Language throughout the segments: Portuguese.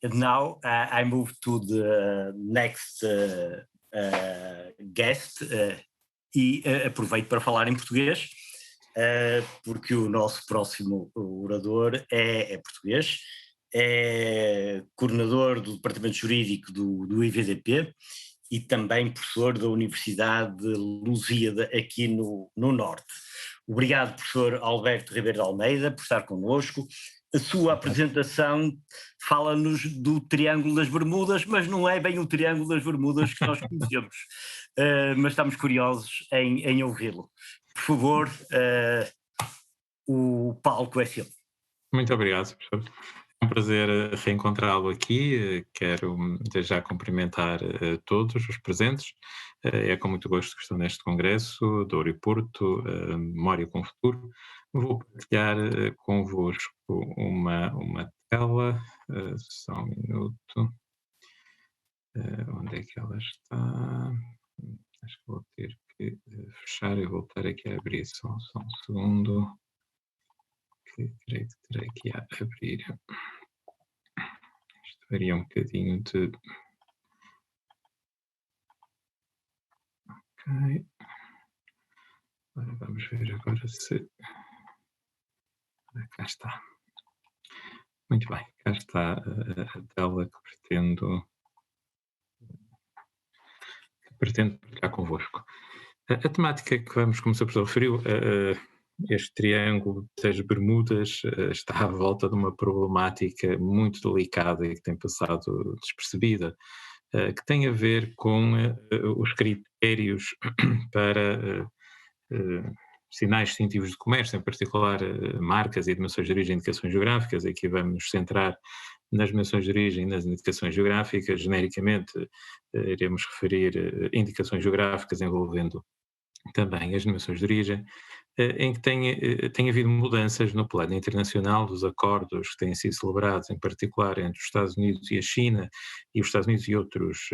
Now I move to the next guest e aproveito para falar em português, porque o nosso próximo orador é português, é coordenador do Departamento Jurídico do IVDP e também professor da Universidade de Lusíada aqui no Norte. Obrigado, professor Alberto Ribeiro de Almeida, por estar connosco. A sua apresentação fala-nos do Triângulo das Bermudas, mas não é bem o Triângulo das Bermudas que nós conhecemos, mas estamos curiosos em ouvi-lo. Por favor, o palco é seu. Muito obrigado, professor. É um prazer reencontrá-lo aqui. Quero desde já cumprimentar todos os presentes. É com muito gosto que estou neste congresso, Douro e Porto, Memória com o Futuro. Vou partilhar convosco uma tela, só um minuto. Onde é que ela está? Acho que vou ter que fechar e voltar aqui a abrir, só um segundo, que creio que terei que abrir. Isto varia um bocadinho de... Ok. Agora vamos ver agora se... Cá está. Muito bem, cá está a tela que pretendo partilhar convosco. A temática que vamos, como o Sr. Professor referiu, este triângulo das Bermudas está à volta de uma problemática muito delicada e que tem passado despercebida, que tem a ver com os critérios para sinais distintivos de comércio, em particular marcas e dimensões de origem e indicações geográficas. Aqui vamos nos centrar nas dimensões de origem e nas indicações geográficas. Genericamente, iremos referir indicações geográficas envolvendo também as dimensões de origem, em que tem havido mudanças no plano internacional dos acordos que têm sido celebrados, em particular entre os Estados Unidos e a China, e os Estados Unidos e outros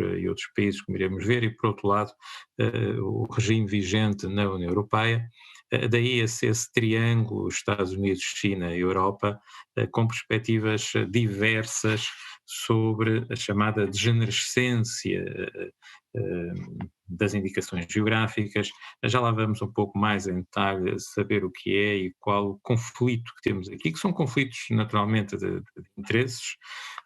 países, como iremos ver, e por outro lado o regime vigente na União Europeia. Daí esse triângulo Estados Unidos, China e Europa, com perspectivas diversas sobre a chamada degenerescência das indicações geográficas. Já lá vamos um pouco mais em detalhe saber o que é e qual o conflito que temos aqui, que são conflitos naturalmente de interesses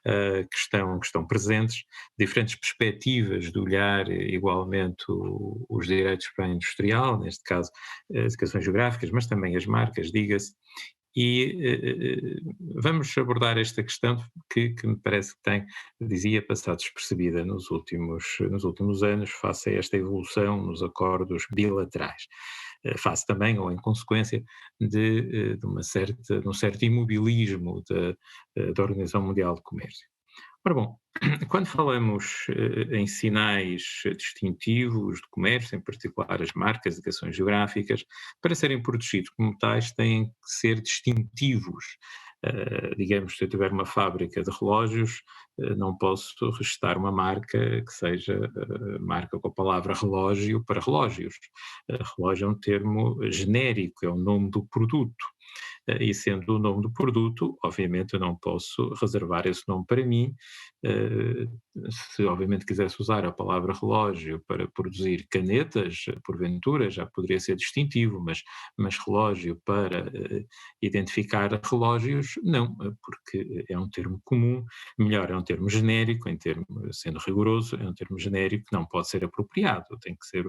que estão presentes, diferentes perspectivas de olhar igualmente os direitos para a industrial, neste caso as indicações geográficas, mas também as marcas, diga-se, e vamos abordar esta questão que me parece que dizia, passado despercebida nos últimos anos, face a esta evolução nos acordos bilaterais, face também, ou em consequência, de um certo imobilismo da Organização Mundial de Comércio. Ora bom, quando falamos em sinais distintivos de comércio, em particular as marcas, indicações geográficas, para serem protegidos como tais têm que ser distintivos. Digamos, se eu tiver uma fábrica de relógios, não posso registrar uma marca que seja marca com a palavra relógio para relógios. Relógio é um termo genérico, é o nome do produto. E sendo o nome do produto, obviamente eu não posso reservar esse nome para mim. Se obviamente quisesse usar a palavra relógio para produzir canetas, porventura já poderia ser distintivo, mas relógio para identificar relógios, não, porque é um termo comum, melhor, é um termo genérico, sendo rigoroso, é um termo genérico que não pode ser apropriado, tem que ser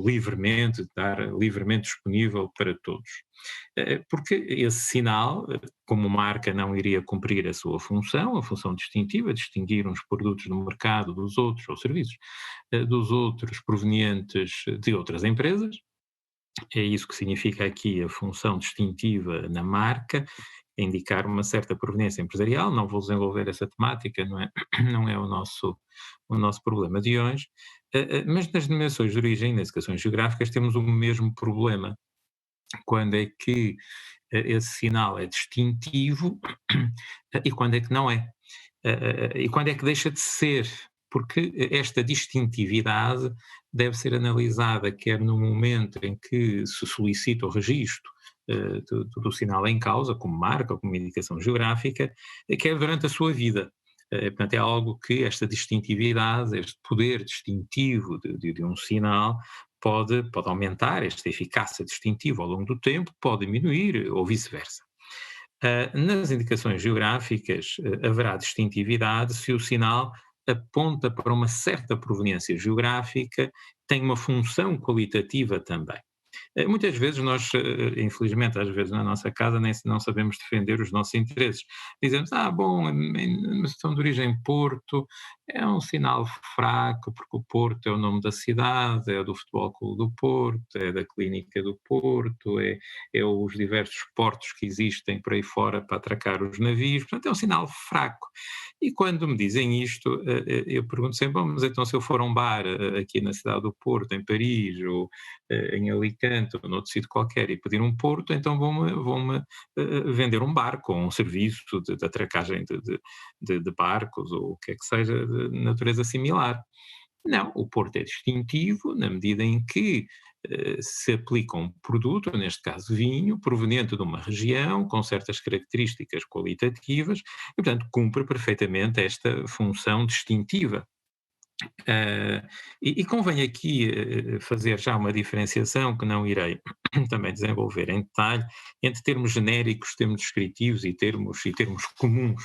livremente disponível para todos. Porque esse sinal, como marca, não iria cumprir a sua função, a função distintiva, distinguir uns produtos no mercado dos outros, ou serviços, dos outros provenientes de outras empresas. É isso que significa aqui a função distintiva na marca, indicar uma certa proveniência empresarial. Não vou desenvolver essa temática, não é o nosso problema de hoje, mas nas dimensões de origem e nas indicações geográficas temos o mesmo problema. Quando é que esse sinal é distintivo e quando é que não é. E quando é que deixa de ser, porque esta distintividade deve ser analisada quer no momento em que se solicita o registro do sinal em causa, como marca ou como indicação geográfica, quer durante a sua vida. Portanto, é algo que esta distintividade, este poder distintivo de um sinal pode aumentar esta eficácia distintiva ao longo do tempo, pode diminuir ou vice-versa. Nas indicações geográficas, haverá distintividade se o sinal aponta para uma certa proveniência geográfica, tem uma função qualitativa também. Muitas vezes nós, infelizmente, às vezes na nossa casa nem não sabemos defender os nossos interesses. Dizemos, bom, mas são de origem Porto, é um sinal fraco, porque o Porto é o nome da cidade, é do Futebol Clube do Porto, é da Clínica do Porto, é os diversos portos que existem por aí fora para atracar os navios, portanto é um sinal fraco. E quando me dizem isto, eu pergunto sempre, bom, mas então se eu for a um bar aqui na cidade do Porto, em Paris, ou em Alicante ou noutro sítio qualquer e pedir um porto, então vão-me vender um barco ou um serviço de atracagem de barcos ou o que é que seja de natureza similar. Não, o porto é distintivo na medida em que se aplica um produto, neste caso vinho, proveniente de uma região, com certas características qualitativas, e, portanto, cumpre perfeitamente esta função distintiva. E convém aqui fazer já uma diferenciação que não irei também desenvolver em detalhe entre termos genéricos, termos descritivos e termos comuns.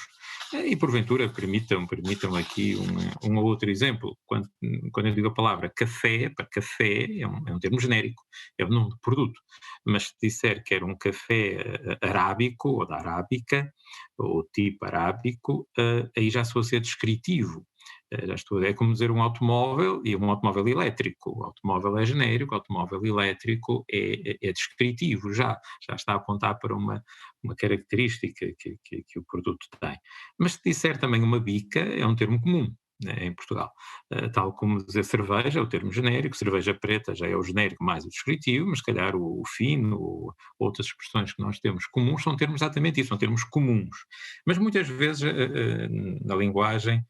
E porventura permitam aqui um ou outro exemplo. Quando eu digo a palavra café, para café é um termo genérico, é o nome do produto. Mas se disser que era um café arábico ou da arábica, ou tipo arábico, aí já estou a ser descritivo. É como dizer um automóvel e um automóvel elétrico. O automóvel é genérico, o automóvel elétrico é descritivo, já está a apontar para uma característica que o produto tem. Mas se disser também uma bica, é um termo comum, né, em Portugal. Tal como dizer cerveja é o termo genérico, cerveja preta já é o genérico mais o descritivo, mas se calhar o fino ou outras expressões que nós temos comuns são termos exatamente isso, são termos comuns. Mas muitas vezes na linguagem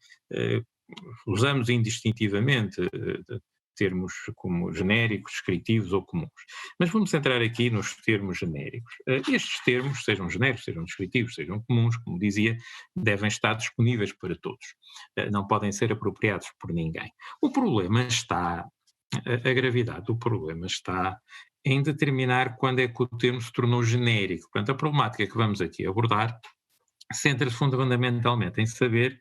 usamos indistintivamente termos como genéricos, descritivos ou comuns. Mas vamos centrar aqui nos termos genéricos. Estes termos, sejam genéricos, sejam descritivos, sejam comuns, como dizia, devem estar disponíveis para todos. Não podem ser apropriados por ninguém. O problema está, a gravidade do problema está em determinar quando é que o termo se tornou genérico. Portanto, a problemática que vamos aqui abordar centra-se fundamentalmente em saber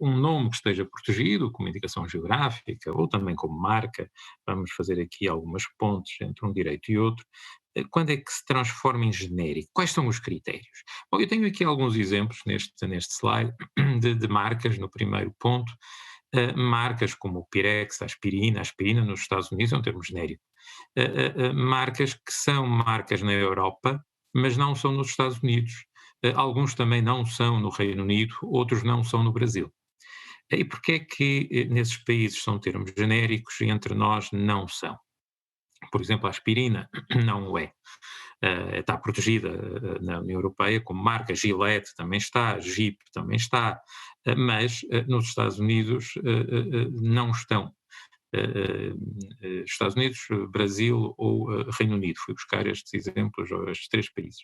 um nome que esteja protegido, como indicação geográfica ou também como marca, vamos fazer aqui algumas pontes entre um direito e outro, quando é que se transforma em genérico? Quais são os critérios? Bom, eu tenho aqui alguns exemplos neste slide de marcas no primeiro ponto, marcas como o Pirex, a aspirina nos Estados Unidos é um termo genérico, marcas que são marcas na Europa, mas não são nos Estados Unidos. Alguns também não são no Reino Unido, outros não são no Brasil. E porquê é que nesses países são termos genéricos e entre nós não são? Por exemplo, a aspirina não o é. Está protegida na União Europeia como marca, Gillette também está, Jeep também está, mas nos Estados Unidos não estão. Estados Unidos, Brasil ou Reino Unido. Fui buscar estes exemplos a estes três países.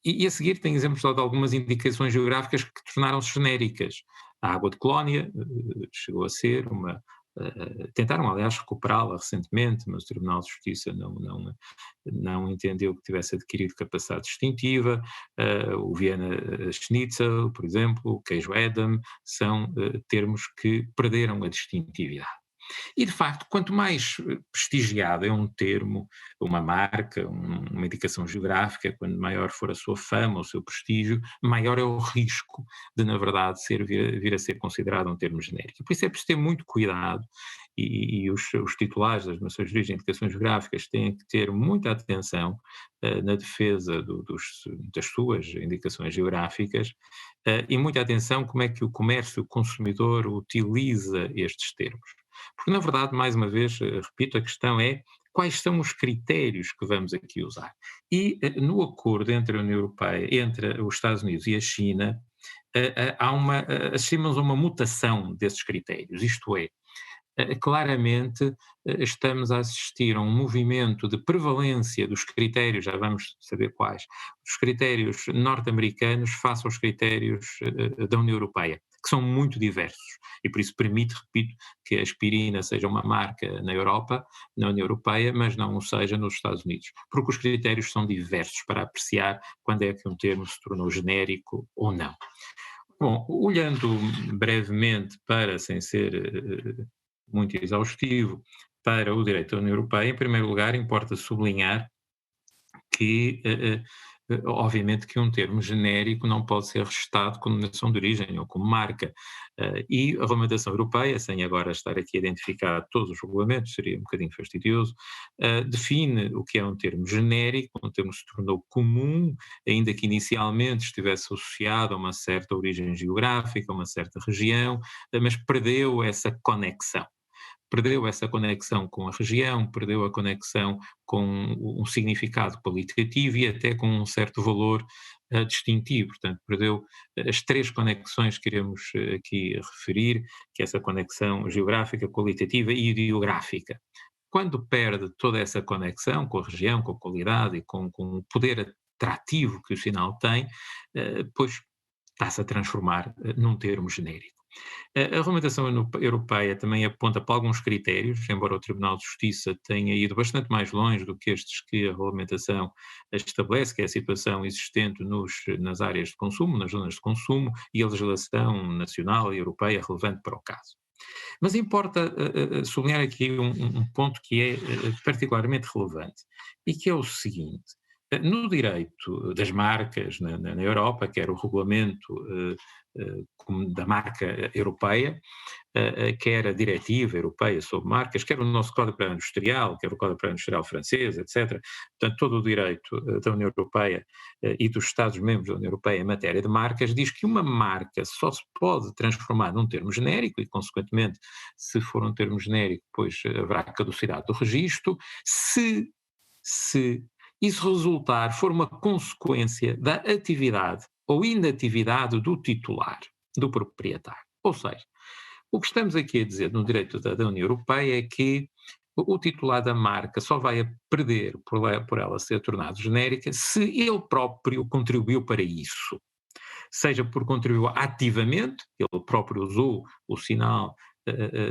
E a seguir tem exemplos de algumas indicações geográficas que tornaram-se genéricas. A água de Colónia chegou a ser uma. Tentaram, aliás, recuperá-la recentemente, mas o Tribunal de Justiça não entendeu que tivesse adquirido capacidade distintiva. O Vienna Schnitzel, por exemplo, o queijo Edam, são termos que perderam a distintividade. E, de facto, quanto mais prestigiado é um termo, uma marca, uma indicação geográfica, quando maior for a sua fama, o seu prestígio, maior é o risco de, na verdade, vir a ser considerado um termo genérico. Por isso é preciso ter muito cuidado e os titulares das nações de origem e indicações geográficas têm que ter muita atenção na defesa das suas indicações geográficas e muita atenção como é que o comércio, o consumidor utiliza estes termos. Porque, na verdade, mais uma vez, repito, a questão é quais são os critérios que vamos aqui usar. E no acordo entre a União Europeia, entre os Estados Unidos e a China, assistimos a uma mutação desses critérios, isto é, claramente estamos a assistir a um movimento de prevalência dos critérios, já vamos saber quais, dos critérios norte-americanos face aos critérios da União Europeia, que são muito diversos, e por isso permite, repito, que a aspirina seja uma marca na Europa, na União Europeia, mas não o seja nos Estados Unidos, porque os critérios são diversos para apreciar quando é que um termo se tornou genérico ou não. Bom, olhando brevemente para, sem ser muito exaustivo, para o direito da União Europeia, em primeiro lugar, importa sublinhar que, obviamente, que um termo genérico não pode ser registado como denominação de origem ou como marca. E a regulamentação europeia, sem agora estar aqui a identificar todos os regulamentos, seria um bocadinho fastidioso, define o que é um termo genérico, um termo que se tornou comum, ainda que inicialmente estivesse associado a uma certa origem geográfica, a uma certa região, mas perdeu essa conexão. Perdeu essa conexão com a região, perdeu a conexão com um significado qualitativo e até com um certo valor distintivo. Portanto, perdeu as três conexões que iremos aqui referir, que é essa conexão geográfica, qualitativa e ideográfica. Quando perde toda essa conexão com a região, com a qualidade e com o poder atrativo que o sinal tem, pois está-se a transformar num termo genérico. A regulamentação europeia também aponta para alguns critérios, embora o Tribunal de Justiça tenha ido bastante mais longe do que estes que a regulamentação estabelece, que é a situação existente nas áreas de consumo, nas zonas de consumo, e a legislação nacional e europeia relevante para o caso. Mas importa sublinhar aqui um ponto que é particularmente relevante, e que é o seguinte: no direito das marcas na Europa, quer o regulamento da marca europeia, quer a diretiva europeia sobre marcas, quer o nosso Código Penal Industrial, quer o Código Penal Industrial francês, etc. Portanto, todo o direito da União Europeia e dos Estados-membros da União Europeia em matéria de marcas diz que uma marca só se pode transformar num termo genérico e, consequentemente, se for um termo genérico, pois haverá caducidade do registro, se isso resultar, for uma consequência da atividade ou inatividade do titular, do proprietário. Ou seja, o que estamos aqui a dizer no direito da União Europeia é que o titular da marca só vai a perder por ela ser tornada genérica se ele próprio contribuiu para isso. Seja por contribuiu ativamente, ele próprio usou o sinal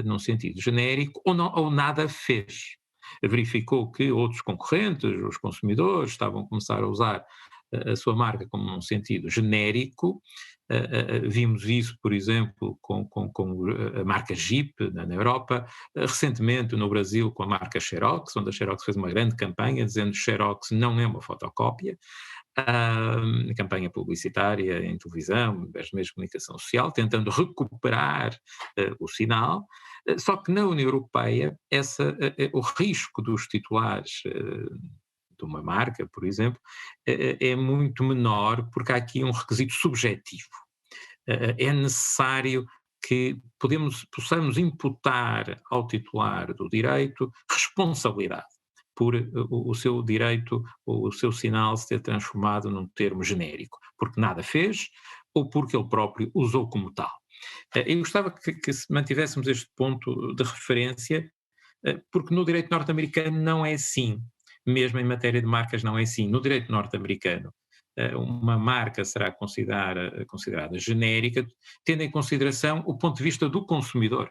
num sentido genérico, ou nada fez. Verificou que outros concorrentes, os consumidores, estavam a começar a usar a sua marca como num sentido genérico. Vimos isso, por exemplo, com a marca Jeep na Europa, recentemente no Brasil com a marca Xerox, onde a Xerox fez uma grande campanha dizendo que Xerox não é uma fotocópia, campanha publicitária em televisão, mesmo de comunicação social, tentando recuperar o sinal, só que na União Europeia o risco dos titulares de uma marca, por exemplo, é muito menor, porque há aqui um requisito subjetivo. É necessário que possamos imputar ao titular do direito responsabilidade por o seu direito ou o seu sinal se ter transformado num termo genérico, porque nada fez ou porque ele próprio usou como tal. Eu gostava que se mantivéssemos este ponto de referência, porque no direito norte-americano não é assim, mesmo em matéria de marcas não é assim. No direito norte-americano, uma marca será considerada genérica, tendo em consideração o ponto de vista do consumidor.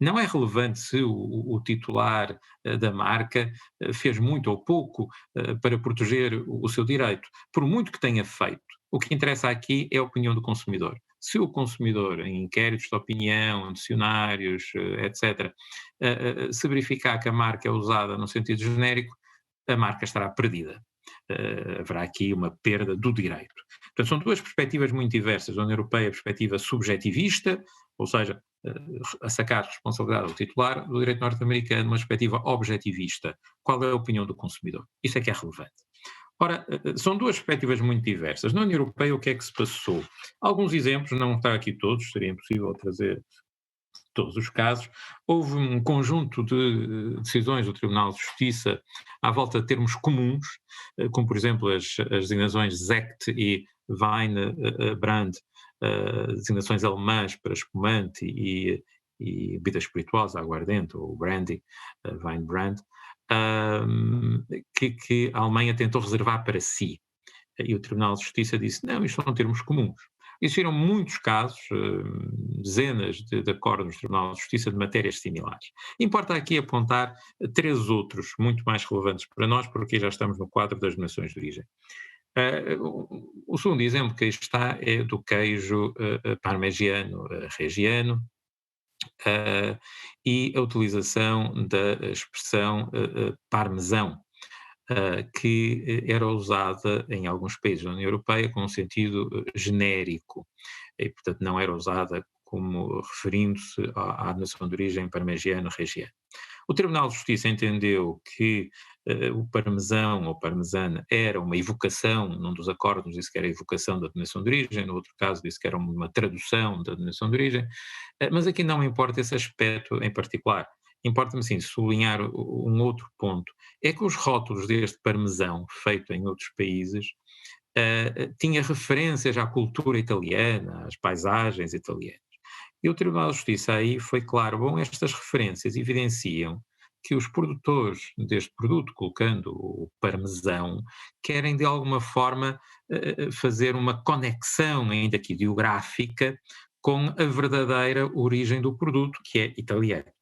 Não é relevante se o titular da marca fez muito ou pouco para proteger o seu direito, por muito que tenha feito. O que interessa aqui é a opinião do consumidor. Se o consumidor, em inquéritos de opinião, dicionários, etc., se verificar que a marca é usada no sentido genérico, a marca estará perdida. Haverá aqui uma perda do direito. Portanto, são duas perspectivas muito diversas. A União Europeia, a perspectiva subjetivista, ou seja, a sacar responsabilidade ao titular, do direito norte-americano, uma perspectiva objetivista. Qual é a opinião do consumidor? Isso é que é relevante. Ora, são duas perspectivas muito diversas. Na União Europeia, o que é que se passou? Alguns exemplos, não está aqui todos, seria impossível trazer todos os casos. Houve um conjunto de decisões do Tribunal de Justiça à volta de termos comuns, como por exemplo as designações Sekt e Wein Brand, designações alemãs para espumante e bebidas espirituosas, aguardente ou brandy, Weinbrand, que a Alemanha tentou reservar para si. E o Tribunal de Justiça disse: não, isto são termos comuns. Existiram muitos casos, dezenas de acordos no Tribunal de Justiça de matérias similares. Importa aqui apontar três outros, muito mais relevantes para nós, porque já estamos no quadro das denominações de origem. O segundo exemplo que aí está é do queijo parmegiano reggiano, e a utilização da expressão parmesão, que era usada em alguns países da União Europeia com um sentido genérico, e portanto não era usada como referindo-se à nação de origem parmegiano-reggiano. O Tribunal de Justiça entendeu que o parmesão ou parmesana era uma evocação, num dos acordos disse que era a evocação da denominação de origem, no outro caso disse que era uma tradução da denominação de origem, mas aqui não importa esse aspecto em particular. Importa-me, sim, sublinhar um outro ponto. É que os rótulos deste parmesão, feito em outros países, tinha referências à cultura italiana, às paisagens italianas. E o Tribunal de Justiça aí foi claro: bom, estas referências evidenciam que os produtores deste produto, colocando o parmesão, querem de alguma forma fazer uma conexão, ainda que ideográfica, com a verdadeira origem do produto, que é italiana.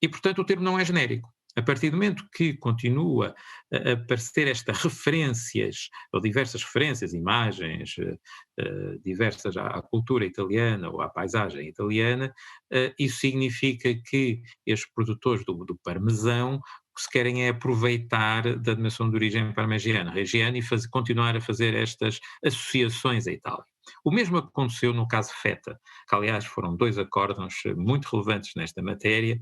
E, portanto, o termo não é genérico. A partir do momento que continua a aparecer estas referências, ou diversas referências, imagens diversas à cultura italiana ou à paisagem italiana, isso significa que estes produtores do parmesão o que se querem é aproveitar da denominação de origem parmegiana, reggiana, e continuar a fazer estas associações à Itália. O mesmo aconteceu no caso Feta, que aliás foram dois acórdãos muito relevantes nesta matéria,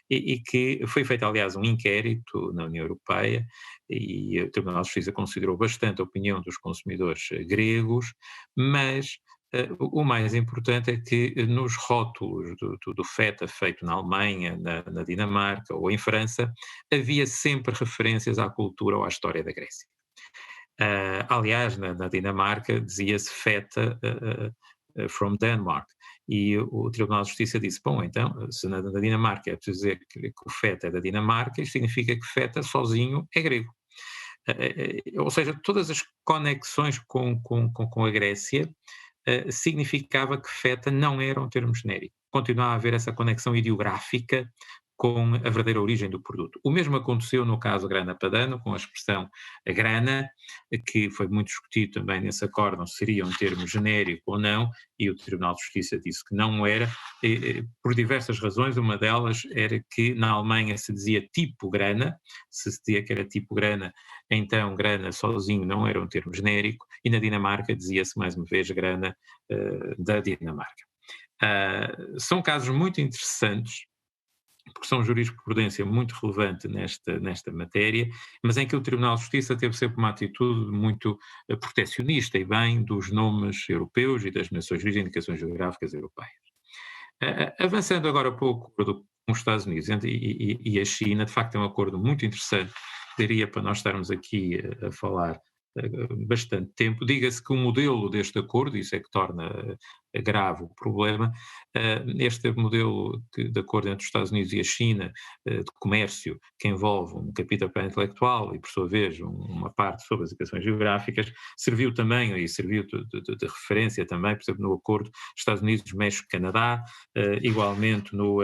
e que foi feito, aliás, um inquérito na União Europeia, e o Tribunal de Justiça considerou bastante a opinião dos consumidores gregos, mas o mais importante é que nos rótulos do Feta feito na Alemanha, na Dinamarca ou em França, havia sempre referências à cultura ou à história da Grécia. Aliás, na Dinamarca dizia-se Feta from Denmark. E o Tribunal de Justiça disse: bom, então, se na Dinamarca é preciso dizer que o Feta é da Dinamarca, isto significa que Feta sozinho é grego. Ou seja, todas as conexões com a Grécia significava que Feta não era um termo genérico. Continuava a haver essa conexão ideográfica com a verdadeira origem do produto. O mesmo aconteceu no caso Grana Padano, com a expressão grana, que foi muito discutido também nesse acórdão se seria um termo genérico ou não, e o Tribunal de Justiça disse que não era, por diversas razões. Uma delas era que na Alemanha se dizia tipo grana, se dizia que era tipo grana, então grana sozinho não era um termo genérico, e na Dinamarca dizia-se mais uma vez grana da Dinamarca. São casos muito interessantes, porque são jurisprudência muito relevante nesta matéria, mas em que o Tribunal de Justiça teve sempre uma atitude muito protecionista e bem dos nomes europeus e das nações de origem e indicações geográficas europeias. Avançando agora para o acordo com os Estados Unidos e a China, de facto é um acordo muito interessante, daria para nós estarmos aqui a falar bastante tempo. Diga-se que o modelo deste acordo, isso é que torna grave o problema, este modelo de acordo entre os Estados Unidos e a China, de comércio, que envolve um capítulo para a intelectual e, por sua vez, uma parte sobre as indicações geográficas, serviu também, e serviu de referência também, por exemplo, no acordo Estados Unidos, México, Canadá, igualmente no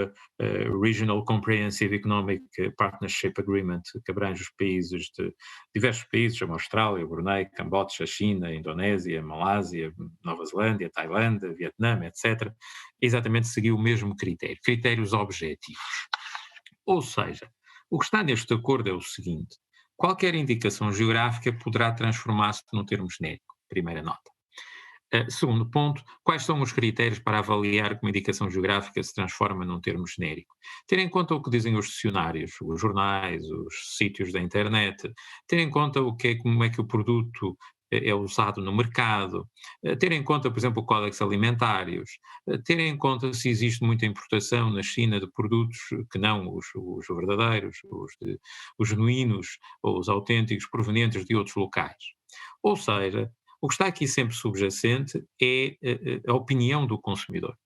Regional Comprehensive Economic Partnership Agreement, que abrange os países diversos países, como a Austrália, Brunei, Camboja, China, Indonésia, Malásia, Nova Zelândia, Tailândia, Vietnã, etc., exatamente seguiu o mesmo critério, critérios objetivos. Ou seja, o que está neste acordo é o seguinte: qualquer indicação geográfica poderá transformar-se num termo genérico, primeira nota. Segundo ponto, quais são os critérios para avaliar que uma indicação geográfica se transforma num termo genérico? Ter em conta o que dizem os dicionários, os jornais, os sítios da internet, ter em conta como é que o produto é usado no mercado, ter em conta, por exemplo, códigos alimentários, ter em conta se existe muita importação na China de produtos que não os verdadeiros, os genuínos ou os autênticos provenientes de outros locais. Ou seja, o que está aqui sempre subjacente é a opinião do consumidor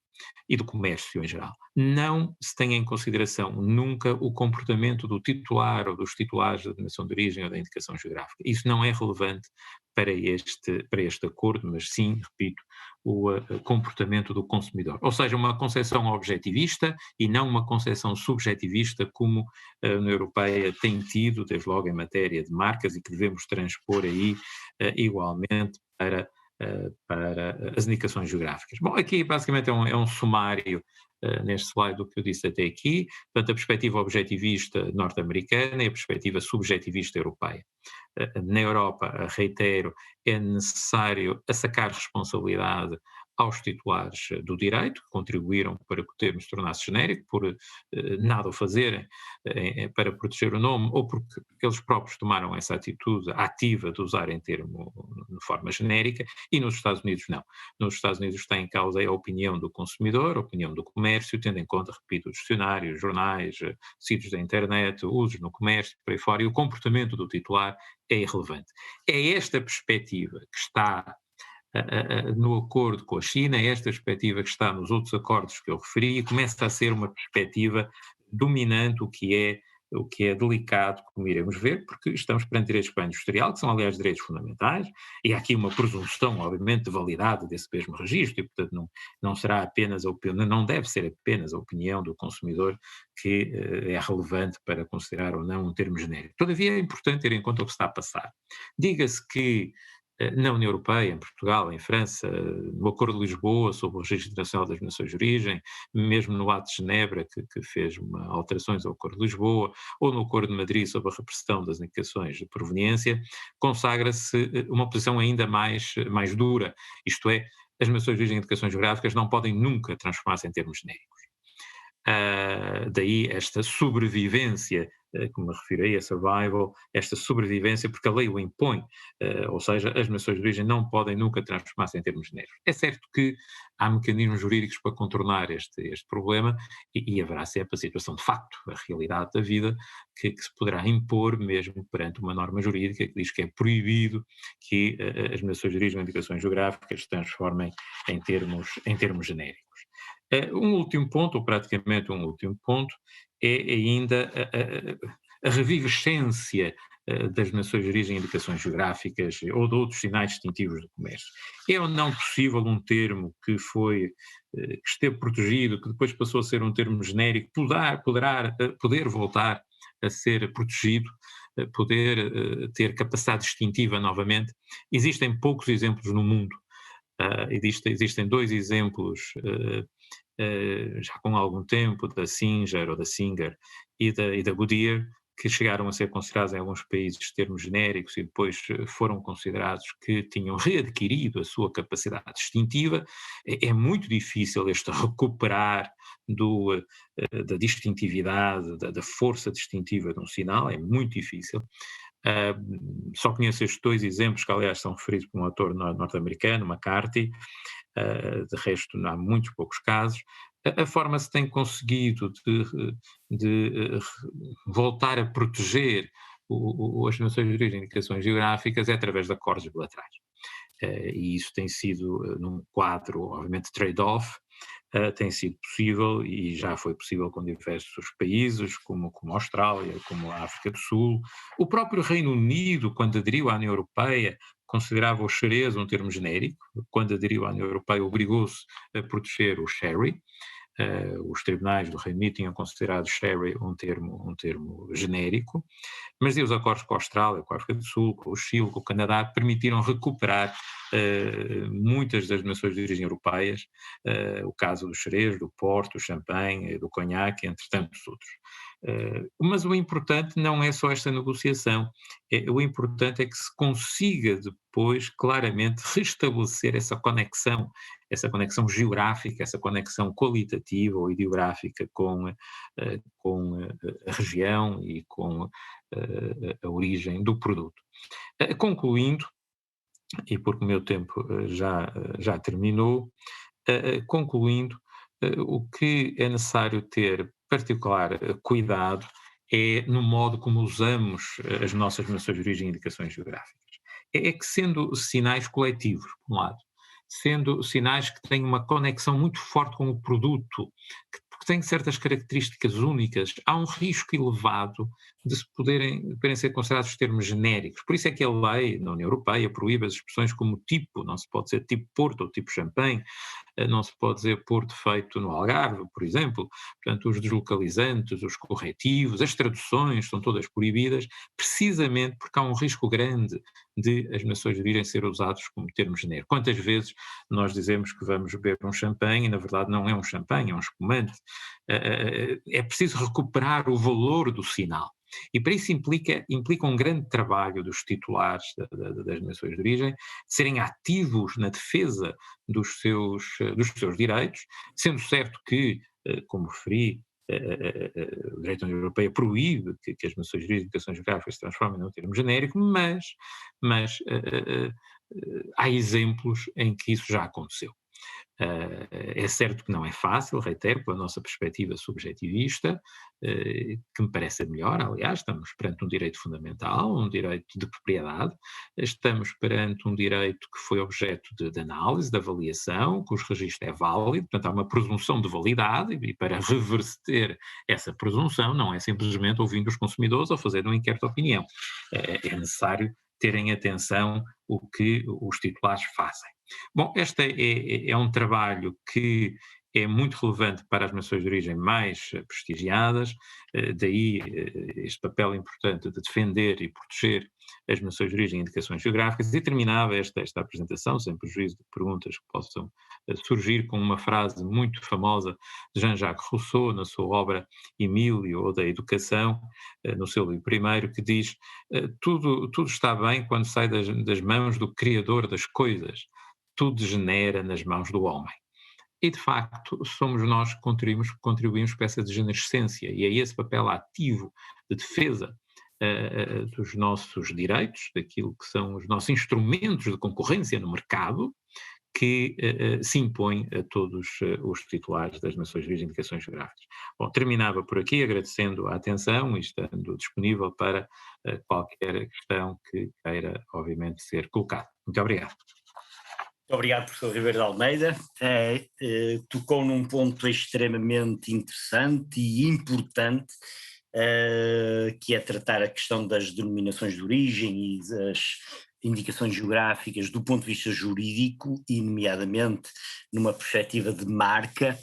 e do comércio em geral. não se tenha em consideração nunca o comportamento do titular ou dos titulares da denominação de origem ou da indicação geográfica. Isso não é relevante para este acordo, mas sim, repito, o comportamento do consumidor. Ou seja, uma concepção objetivista e não uma concepção subjetivista como a União Europeia tem tido, desde logo em matéria de marcas, e que devemos transpor aí igualmente para as indicações geográficas. Bom, aqui basicamente é um sumário neste slide do que eu disse até aqui, portanto a perspectiva objetivista norte-americana e a perspectiva subjetivista europeia. Na Europa, reitero, é necessário assacar responsabilidade aos titulares do direito, que contribuíram para que o termo se tornasse genérico, por nada o fazerem para proteger o nome, ou porque eles próprios tomaram essa atitude ativa de usarem termo de forma genérica, e nos Estados Unidos não. Nos Estados Unidos está em causa a opinião do consumidor, a opinião do comércio, tendo em conta, repito, os dicionários, jornais, sítios da internet, usos no comércio, por aí fora, e o comportamento do titular é irrelevante. É esta perspectiva que está no acordo com a China, é esta perspectiva que está nos outros acordos que eu referi, e começa a ser uma perspectiva dominante, o que é delicado, como iremos ver, porque estamos perante direitos para a industrial, que são, aliás, direitos fundamentais, e há aqui uma presunção, obviamente, de validade desse mesmo registro, e, portanto, não será apenas a opinião, não deve ser apenas a opinião do consumidor que é relevante para considerar ou não um termo genérico. Todavia, é importante ter em conta o que está a passar. Diga-se que na União Europeia, em Portugal, em França, no Acordo de Lisboa sobre o Registro Internacional das Nações de Origem, mesmo no Ato de Genebra, que fez alterações ao Acordo de Lisboa, ou no Acordo de Madrid sobre a repressão das indicações de proveniência, consagra-se uma posição ainda mais dura, isto é, as nações de origem e indicações geográficas não podem nunca transformar-se em termos genéricos. Daí esta sobrevivência, como me referi a survival, esta sobrevivência porque a lei o impõe, ou seja, as nações de origem não podem nunca transformar-se em termos genéricos. É certo que há mecanismos jurídicos para contornar este problema e haverá sempre a situação de facto, a realidade da vida, que se poderá impor mesmo perante uma norma jurídica que diz que é proibido que as nações de origem ou indicações geográficas se transformem em termos genéricos. Um último ponto, ou praticamente um último ponto, é ainda a revivescência das nações de origem e indicações geográficas ou de outros sinais distintivos do comércio. É ou não possível um termo que esteve protegido, que depois passou a ser um termo genérico, poder voltar a ser protegido, poder ter capacidade distintiva novamente? Existem poucos exemplos no mundo. Existem dois exemplos já com algum tempo, da Singer ou da Singer e da Goodyear, que chegaram a ser considerados em alguns países termos genéricos e depois foram considerados que tinham readquirido a sua capacidade distintiva. É muito difícil este recuperar da distintividade, da força distintiva de um sinal, é muito difícil. Só conheço estes dois exemplos, que aliás são referidos por um autor norte-americano, McCarthy. De resto há muitos poucos casos. A forma se tem conseguido de voltar a proteger as nações de origem e indicações geográficas é através de acordos bilaterais. E isso tem sido num quadro, obviamente, de trade-off, tem sido possível e já foi possível com diversos países, como a Austrália, como a África do Sul. O próprio Reino Unido, quando aderiu à União Europeia, considerava o xerez um termo genérico. Quando aderiu à União Europeia, obrigou-se a proteger o sherry. Os tribunais do Reino Unido tinham considerado sherry um termo genérico, mas os acordos com a Austrália, com a África do Sul, com o Chile, com o Canadá, permitiram recuperar muitas das nações de origem europeias, o caso do xerez, do porto, do champanhe, do conhaque, entre tantos outros. Mas o importante não é só esta negociação, o importante é que se consiga depois claramente restabelecer essa conexão geográfica, essa conexão qualitativa ou ideográfica com a região e com a origem do produto. Concluindo, e porque o meu tempo já terminou, concluindo, o que é necessário ter particular cuidado é no modo como usamos as nossas nações de origem e indicações geográficas. É que sendo sinais coletivos, por um lado, sendo sinais que têm uma conexão muito forte com o produto, porque têm certas características únicas, há um risco elevado de poderem ser considerados termos genéricos. Por isso é que a lei na União Europeia proíbe as expressões como tipo, não se pode dizer tipo Porto ou tipo Champagne, não se pode dizer Porto feito no Algarve, por exemplo. Portanto, os deslocalizantes, os corretivos, as traduções são todas proibidas, precisamente porque há um risco grande de as nações de origem ser usados como termos genéricos. Quantas vezes nós dizemos que vamos beber um champanhe e na verdade não é um champanhe, é um espumante. É preciso recuperar o valor do sinal. E para isso implica um grande trabalho dos titulares das nações de origem, de serem ativos na defesa dos seus direitos, sendo certo que, como referi, o direito da União Europeia proíbe que as nações de indicações geográficas se transformem num termo genérico, mas há exemplos em que isso já aconteceu. É certo que não é fácil, reitero, pela nossa perspectiva subjetivista, que me parece a melhor, aliás, estamos perante um direito fundamental, um direito de propriedade, estamos perante um direito que foi objeto de análise, de avaliação, cujo registro é válido, portanto há uma presunção de validade, e para reverter essa presunção não é simplesmente ouvindo os consumidores ou fazer um inquérito de opinião. É necessário terem atenção o que os titulares fazem. Bom, este é um trabalho que é muito relevante para as nações de origem mais prestigiadas, daí este papel importante de defender e proteger as nações de origem e indicações geográficas, e terminava esta apresentação, sem prejuízo de perguntas que possam surgir, com uma frase muito famosa de Jean-Jacques Rousseau, na sua obra Emílio, ou da Educação, no seu livro primeiro, que diz: tudo está bem quando sai das mãos do Criador das coisas, tudo degenera nas mãos do homem. E, de facto, somos nós que contribuímos para essa degenerescência, e é esse papel ativo de defesa dos nossos direitos, daquilo que são os nossos instrumentos de concorrência no mercado, que se impõe a todos os titulares das nações de origem e indicações geográficas. Bom, terminava por aqui, agradecendo a atenção e estando disponível para qualquer questão que queira, obviamente, ser colocada. Muito obrigado. Muito obrigado, professor Ribeiro de Almeida. Tocou num ponto extremamente interessante e importante, que é tratar a questão das denominações de origem e das indicações geográficas do ponto de vista jurídico e, nomeadamente, numa perspectiva de marca.